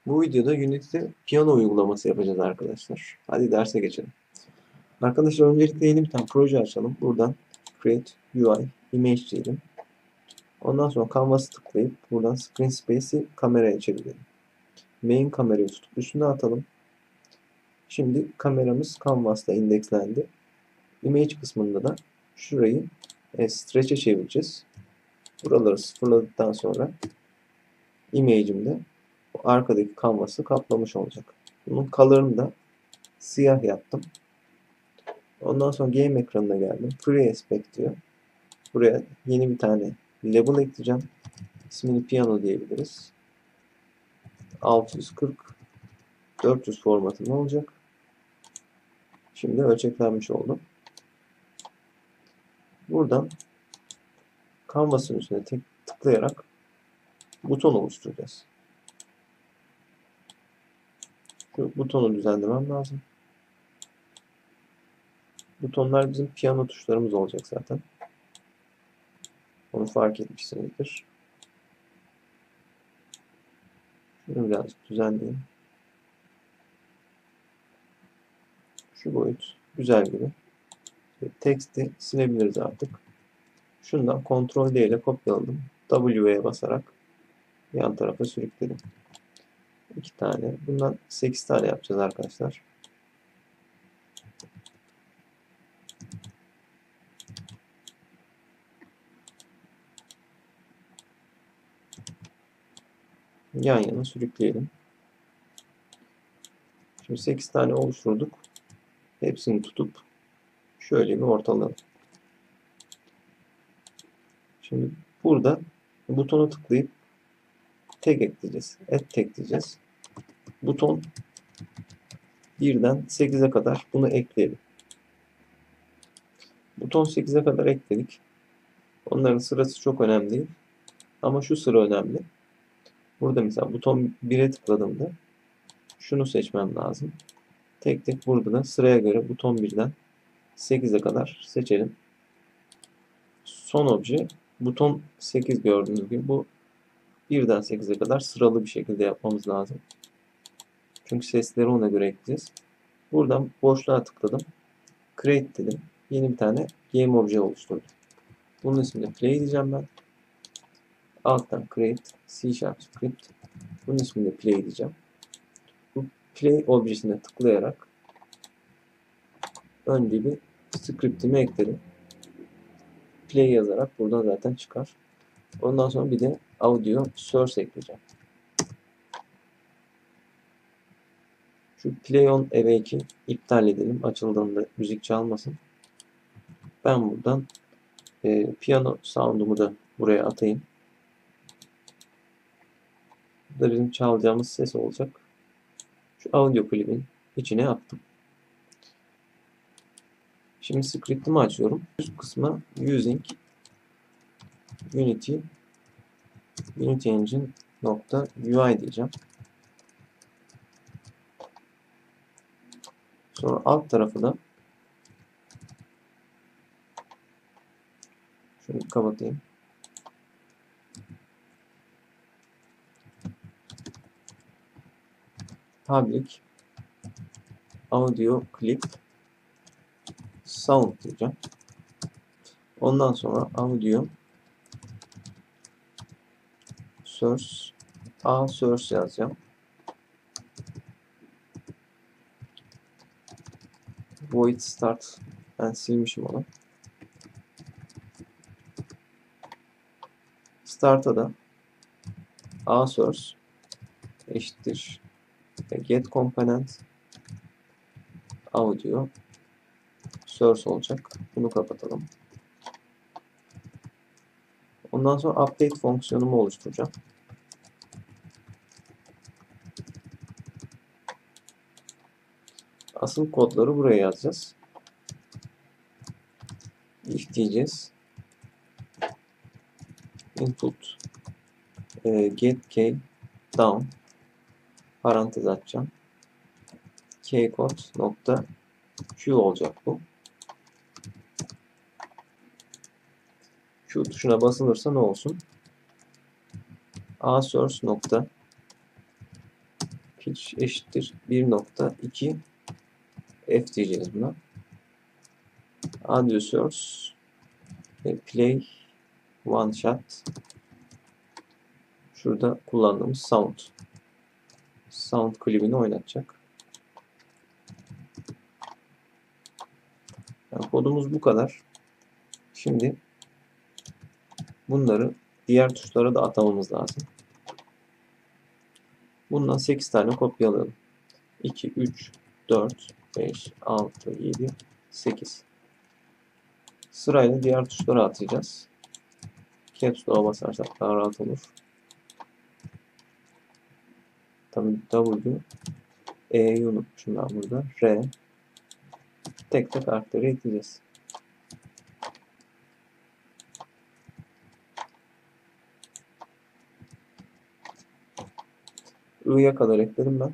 Bu videoda Unity'de piyano uygulaması yapacağız arkadaşlar. Hadi derse geçelim. Arkadaşlar öncelikle yeni bir tane proje açalım. Buradan Create UI Image diyelim. Ondan sonra Canvas'ı tıklayıp buradan Screen Space'i kameraya çevirelim. Main kamerayı tutup üstüne atalım. Şimdi kameramız Canvas'ta indekslendi. Image kısmında da şurayı stretch'e çevireceğiz. Buraları sıfırladıktan sonra image'imde o arkadaki canvas'ı kaplamış olacak. Bunun color'ını da siyah yaptım. Ondan sonra game ekranına geldim. Free Aspect diyor. Buraya yeni bir tane label ekleyeceğim. İsmini Piano diyebiliriz. 640 400 formatında olacak. Şimdi ölçeklenmiş oldu. Buradan Canvas'ın üstüne tıklayarak buton oluşturacağız. Şu butonu düzenlemem lazım. Butonlar bizim piyano tuşlarımız olacak zaten. Onu fark etmişsinizdir. Şunu birazcık düzenleyeyim. Şu boyut güzel gibi. Teksti silebiliriz artık. Şundan Ctrl D ile kopyaladım. W'ye basarak yan tarafa sürükledim. 2 tane. Bundan 8 tane yapacağız arkadaşlar. Yan yana sürükleyelim. Şimdi 8 tane oluşturduk. Hepsini tutup şöyle bir ortalayalım. Şimdi burada butona tıklayıp tag ekleyeceğiz. Add tag diyeceğiz. Buton 1'den 8'e kadar bunu ekleyelim. Buton 8'e kadar ekledik. Onların sırası çok önemli değil. Ama şu sıra önemli. Burada mesela buton 1'e tıkladığımda şunu seçmem lazım. Tek tek burada da sıraya göre buton 1'den 8'e kadar seçelim. Son obje buton 8 gördüğünüz gibi bu 1'den 8'e kadar sıralı bir şekilde yapmamız lazım. Çünkü sesleri ona göre ekleyeceğiz. Buradan boşluğa tıkladım. Create dedim. Yeni bir tane game obje oluşturdum. Bunun ismini play diyeceğim ben. Alttan create C# script. Bunun ismini play diyeceğim. Bu play objesine tıklayarak önce bir script'imi ekledim. Play yazarak buradan zaten çıkar. Ondan sonra bir de audio source ekleyeceğim. Şu play on awake'i iptal edelim. Açıldığında müzik çalmasın. Ben buradan piyano sound'umu da buraya atayım. Bu da bizim çalacağımız ses olacak. Şu audio klibin içine attım. Şimdi script'imi açıyorum. Üst kısma using Unity Engine .ui diyeceğim. Sonra alt tarafı da şunu kapatayım. Public audio clip sound diyeceğim. Ondan sonra audio source yazacağım. Void start, ben silmişim onu. Start'a da source eşittir get component audio source olacak. Bunu kapatalım. Ondan sonra update fonksiyonumu oluşturacağım. Asıl kodları buraya yazacağız. If diyeceğiz. Input get key down parantez açacağım. Kcode nokta q olacak bu. Q tuşuna basılırsa ne olsun? Source nokta image eşittir 1.2 f diyeceğiz buna. Audio source play one shot. Şurada kullandığımız sound klibini oynatacak. Yani kodumuz bu kadar. Şimdi bunları diğer tuşlara da atamamız lazım. Bundan 8 tane kopyalayalım. 2, 3, 4, 5, 6, 7, 8. Sırayla diğer tuşlara atacağız. Caps Lock'a basarsak daha rahat olur. Tabii W, E'yi unutmuşum ben burada. R. Tek tek harfleri ekleyeceğiz. I'ya kadar ekledim ben.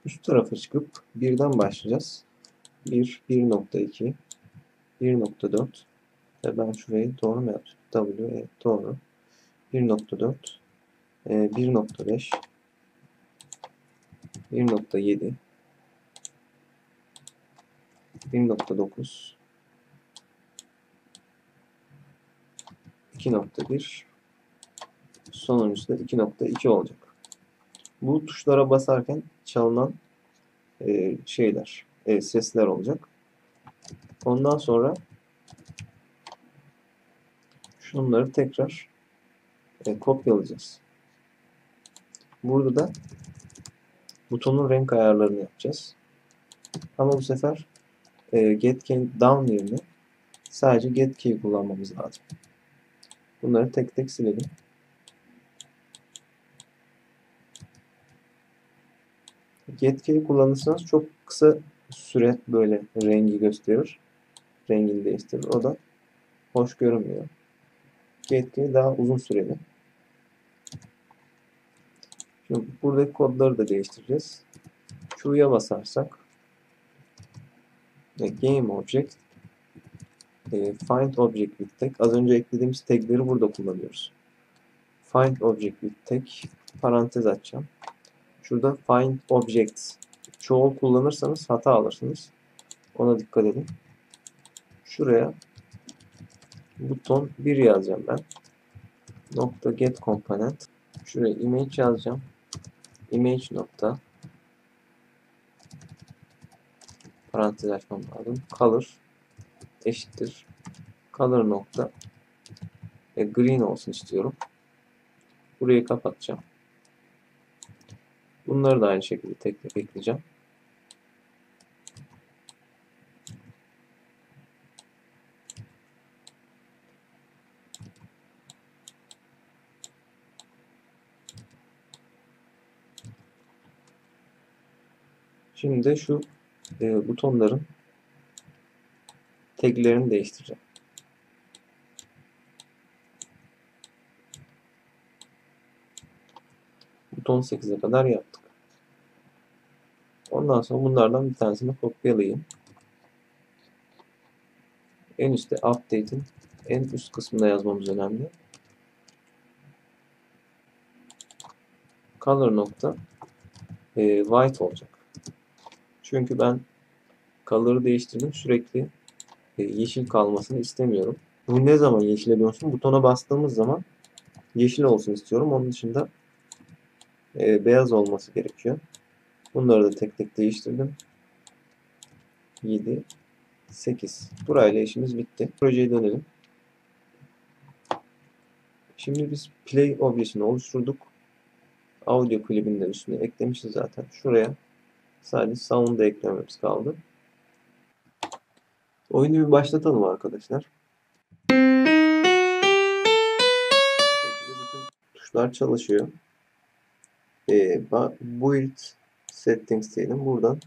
Üst tarafa çıkıp birden başlayacağız. 1, 1.2, 1.4 ve ben şurayı doğru mu yaptım? W, doğru. 1.4, 1.5, 1.7, 1.9, 2.1, sonuncusu da 2.2 olacak. Bu tuşlara basarken çalınan sesler olacak. Ondan sonra şunları tekrar kopyalayacağız. Burada da butonun renk ayarlarını yapacağız. Ama bu sefer get key down yerine sadece get key kullanmamız lazım. Bunları tek tek silelim. Get key kullanırsanız çok kısa süre böyle rengi gösterir. Rengini değiştirir. O da hoş görünmüyor. Get key daha uzun süreli. Şimdi buradaki kodları da değiştireceğiz. Q'ya basarsak game object find object with tag. Az önce eklediğimiz tagleri burada kullanıyoruz. Find object with tag parantez açacağım. Şurada find objects çoğul kullanırsanız hata alırsınız. Ona dikkat edin. Şuraya buton 1 yazacağım ben. Nokta get component. Şuraya image yazacağım. Image nokta parantez açmam lazım. Color eşittir. Color nokta green olsun istiyorum. Burayı kapatacağım. Bunları da aynı şekilde tek tek ekleyeceğim. Şimdi de şu butonların taglerini değiştireceğim. Buton 8'e kadar yaptık. Ondan sonra bunlardan bir tanesini kopyalayayım. En üstte update'in en üst kısmında yazmamız önemli. Color nokta white olacak. Çünkü ben color'ı değiştirdim. Sürekli yeşil kalmasını istemiyorum. Bu ne zaman yeşile dönsün? Butona bastığımız zaman yeşil olsun istiyorum. Onun dışında beyaz olması gerekiyor. Bunları da tek tek değiştirdim. 7, 8. Burayla işimiz bitti. Projeye dönelim. Şimdi biz play objesini oluşturduk. Audio klibini de üstüne eklemişiz zaten. Şuraya sadece sound'u eklememiz kaldı. Oyunu bir başlatalım arkadaşlar. Bu şekilde bütün tuşlar çalışıyor. Build settings diyelim. Buradan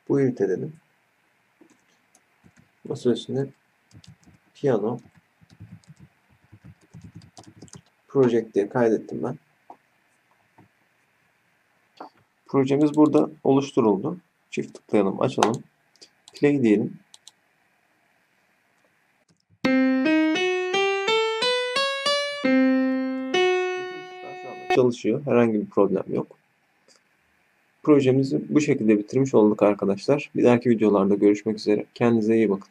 build edelim. Masa üstünde piyano project diye kaydettim ben. Projemiz burada oluşturuldu. Çift tıklayalım, açalım. Play diyelim. Bütün tuşlar şu anda çalışıyor. Herhangi bir problem yok. projemizi bu şekilde bitirmiş olduk arkadaşlar. Bir dahaki videolarda görüşmek üzere. Kendinize iyi bakın.